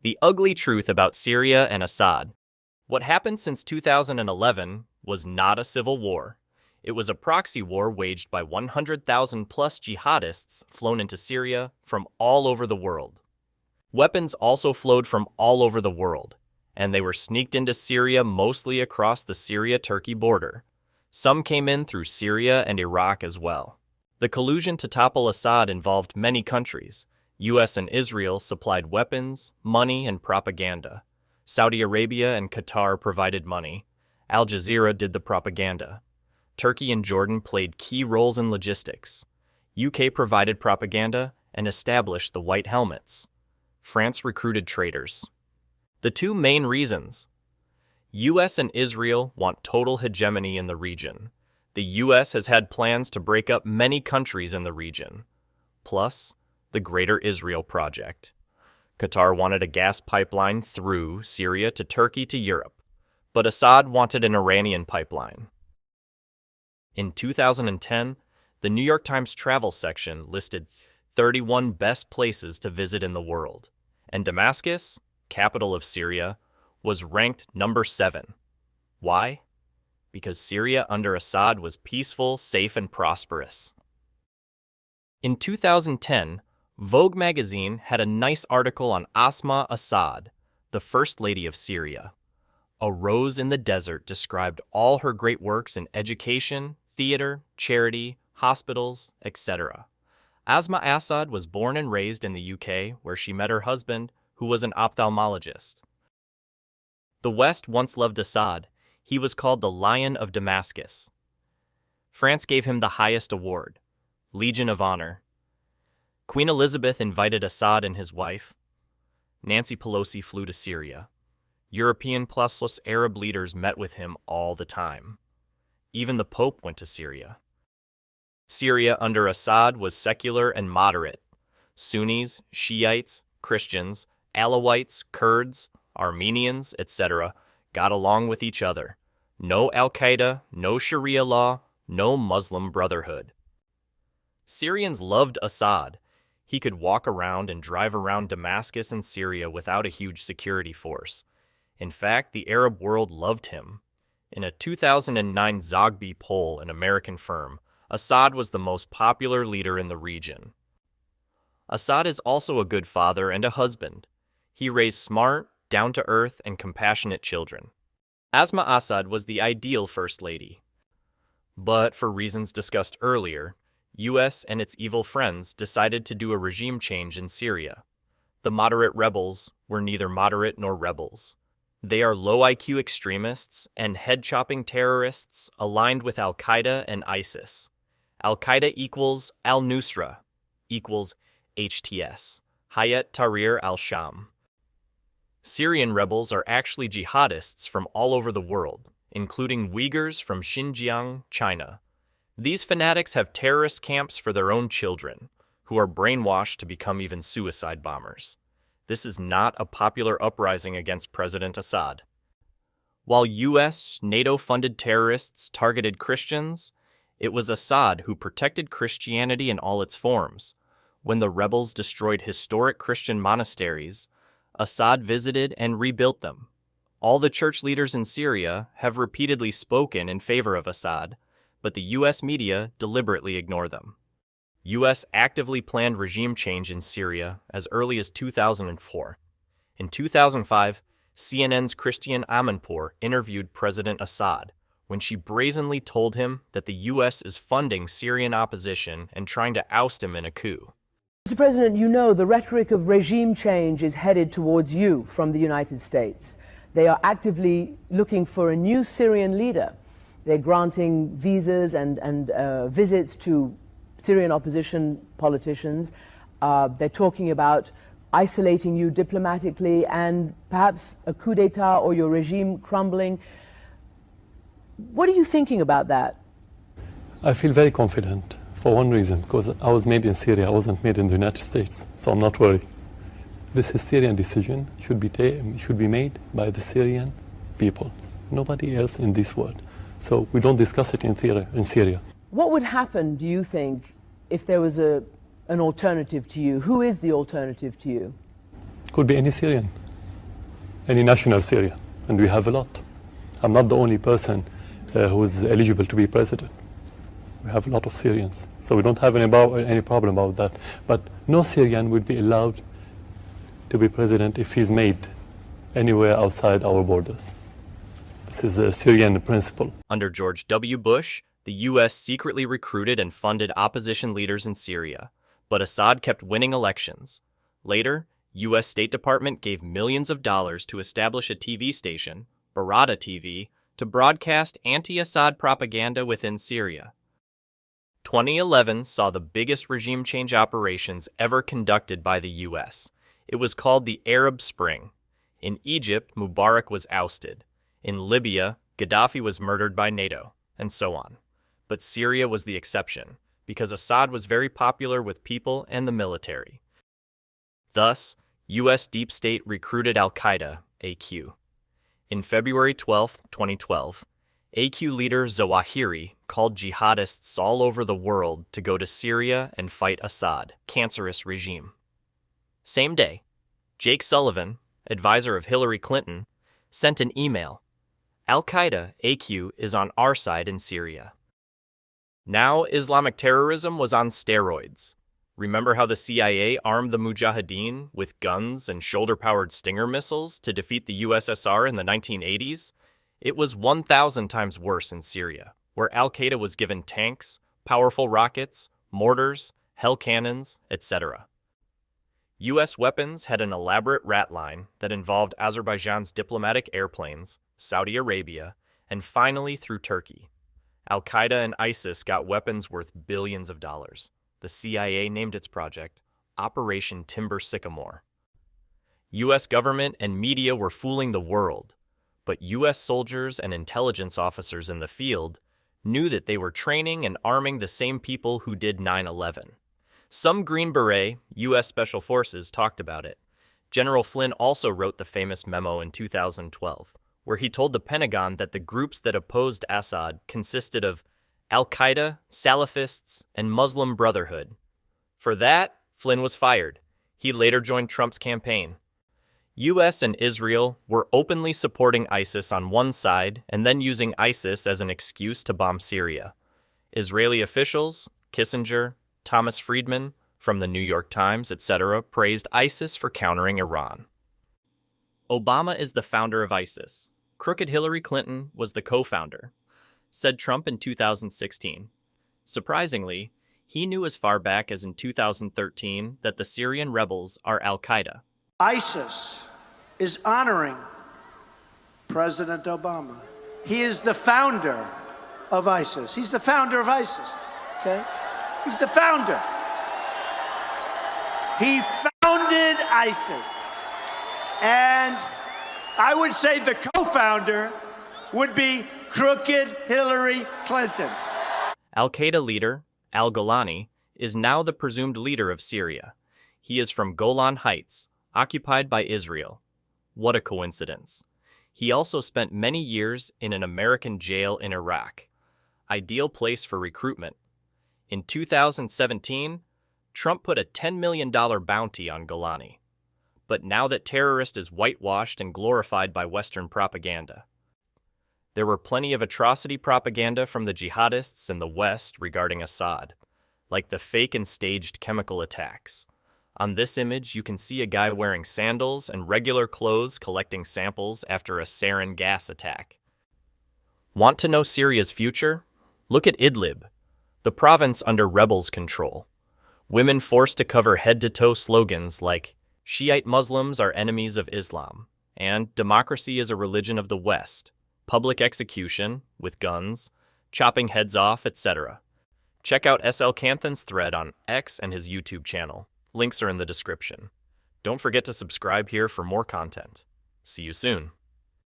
The ugly truth about Syria and Assad. What happened since 2011 was not a civil war. It was a proxy war waged by 100,000 plus jihadists flown into Syria from all over the world. Weapons also flowed from all over the world, and they were sneaked into Syria mostly across the Syria-Turkey border. Some came in through Syria and Iraq as well. The collusion to topple Assad involved many countries. US and Israel supplied weapons, money, and propaganda. Saudi Arabia and Qatar provided money. Al Jazeera did the propaganda. Turkey and Jordan played key roles in logistics. UK provided propaganda and established the White Helmets. France recruited traitors. The two main reasons. US and Israel want total hegemony in the region. The US has had plans to break up many countries in the region. Plus, the Greater Israel Project. Qatar wanted a gas pipeline through Syria to Turkey to Europe, but Assad wanted an Iranian pipeline. In 2010, the New York Times travel section listed 31 best places to visit in the world, and Damascus, capital of Syria, was ranked number 7. Why? Because Syria under Assad was peaceful, safe, and prosperous. In 2010, Vogue magazine had a nice article on Asma Assad, the First Lady of Syria. A Rose in the Desert described all her great works in education, theater, charity, hospitals, etc. Asma Assad was born and raised in the UK, where she met her husband, who was an ophthalmologist. The West once loved Assad. He was called the Lion of Damascus. France gave him the highest award, Legion of Honor. Queen Elizabeth invited Assad and his wife. Nancy Pelosi flew to Syria. European plus Arab leaders met with him all the time. Even the Pope went to Syria. Syria under Assad was secular and moderate. Sunnis, Shiites, Christians, Alawites, Kurds, Armenians, etc. got along with each other. No al-Qaeda, no Sharia law, no Muslim Brotherhood. Syrians loved Assad. He could walk around and drive around Damascus and Syria without a huge security force. In fact, the Arab world loved him. In a 2009 Zogby poll, an American firm, Assad was the most popular leader in the region. Assad is also a good father and a husband. He raised smart, down-to-earth, and compassionate children. Asma Assad was the ideal first lady. But for reasons discussed earlier, US and its evil friends decided to do a regime change in Syria. The moderate rebels were neither moderate nor rebels. They are low IQ extremists and head-chopping terrorists aligned with al-Qaeda and ISIS. Al-Qaeda equals al-Nusra equals HTS, Hayat Tahrir al-Sham. Syrian rebels are actually jihadists from all over the world, including Uyghurs from Xinjiang, China. These fanatics have terrorist camps for their own children, who are brainwashed to become even suicide bombers. This is not a popular uprising against President Assad. While US, NATO-funded terrorists targeted Christians, it was Assad who protected Christianity in all its forms. When the rebels destroyed historic Christian monasteries, Assad visited and rebuilt them. All the church leaders in Syria have repeatedly spoken in favor of Assad, but the US media deliberately ignore them. US actively planned regime change in Syria as early as 2004. In 2005, CNN's Christiane Amanpour interviewed President Assad when she brazenly told him that the US is funding Syrian opposition and trying to oust him in a coup. Mr. President, you know the rhetoric of regime change is headed towards you from the United States. They are actively looking for a new Syrian leader. They're granting visas and visits to Syrian opposition politicians. They're talking about isolating you diplomatically and perhaps a coup d'etat or your regime crumbling. What are you thinking about that? I feel very confident for one reason, because I was made in Syria, I wasn't made in the United States, so I'm not worried. This is Syrian decision, should be made by the Syrian people, nobody else in this world. So we don't discuss it in Syria. What would happen, do you think, if there was an alternative to you? Who is the alternative to you? Could be any Syrian. any national Syrian, and we have a lot. I'm not the only person who is eligible to be president. We have a lot of Syrians, so we don't have any problem about that. But no Syrian would be allowed to be president if he's made anywhere outside our borders. This is a Syrian principle. Under George W. Bush, the U.S. secretly recruited and funded opposition leaders in Syria, but Assad kept winning elections. Later, U.S. State Department gave millions of dollars to establish a TV station, Barada TV, to broadcast anti-Assad propaganda within Syria. 2011 saw the biggest regime change operations ever conducted by the U.S. It was called the Arab Spring. In Egypt, Mubarak was ousted. In Libya, Gaddafi was murdered by NATO, and so on. But Syria was the exception, because Assad was very popular with people and the military. Thus, U.S. deep state recruited al-Qaeda, AQ. In February 12, 2012, AQ leader Zawahiri called jihadists all over the world to go to Syria and fight Assad, cancerous regime. Same day, Jake Sullivan, advisor of Hillary Clinton, sent an email. Al-Qaeda, AQ, is on our side in Syria. Now Islamic terrorism was on steroids. Remember how the CIA armed the Mujahideen with guns and shoulder-powered Stinger missiles to defeat the USSR in the 1980s? It was 1,000 times worse in Syria, where al-Qaeda was given tanks, powerful rockets, mortars, hell cannons, etc. U.S. weapons had an elaborate rat line that involved Azerbaijan's diplomatic airplanes, Saudi Arabia, and finally through Turkey. Al-Qaeda and ISIS got weapons worth billions of dollars. The CIA named its project Operation Timber Sycamore. U.S. government and media were fooling the world, but U.S. soldiers and intelligence officers in the field knew that they were training and arming the same people who did 9/11. Some Green Beret, U.S. Special Forces, talked about it. General Flynn also wrote the famous memo in 2012, where he told the Pentagon that the groups that opposed Assad consisted of al-Qaeda, Salafists, and Muslim Brotherhood. For that, Flynn was fired. He later joined Trump's campaign. U.S. and Israel were openly supporting ISIS on one side and then using ISIS as an excuse to bomb Syria. Israeli officials, Kissinger, Thomas Friedman, from the New York Times, etc., praised ISIS for countering Iran. Obama is the founder of ISIS. Crooked Hillary Clinton was the co-founder, said Trump in 2016. Surprisingly, he knew as far back as in 2013 that the Syrian rebels are al-Qaeda. ISIS is honoring President Obama. He is the founder of ISIS. He's the founder of ISIS, okay? He's the founder. He founded ISIS. And I would say the co-founder would be crooked Hillary Clinton. Al-Qaeda leader, al-Golani, is now the presumed leader of Syria. He is from Golan Heights, occupied by Israel. What a coincidence. He also spent many years in an American jail in Iraq. Ideal place for recruitment. In 2017, Trump put a $10 million bounty on Golani. But now that terrorist is whitewashed and glorified by Western propaganda. There were plenty of atrocity propaganda from the jihadists in the West regarding Assad, like the fake and staged chemical attacks. On this image, you can see a guy wearing sandals and regular clothes collecting samples after a sarin gas attack. Want to know Syria's future? Look at Idlib, the province under rebels' control. Women forced to cover head-to-toe slogans like, Shiite Muslims are enemies of Islam, and democracy is a religion of the West. Public execution, with guns, chopping heads off, etc. Check out S.L. Canthan's thread on X and his YouTube channel. Links are in the description. Don't forget to subscribe here for more content. See you soon.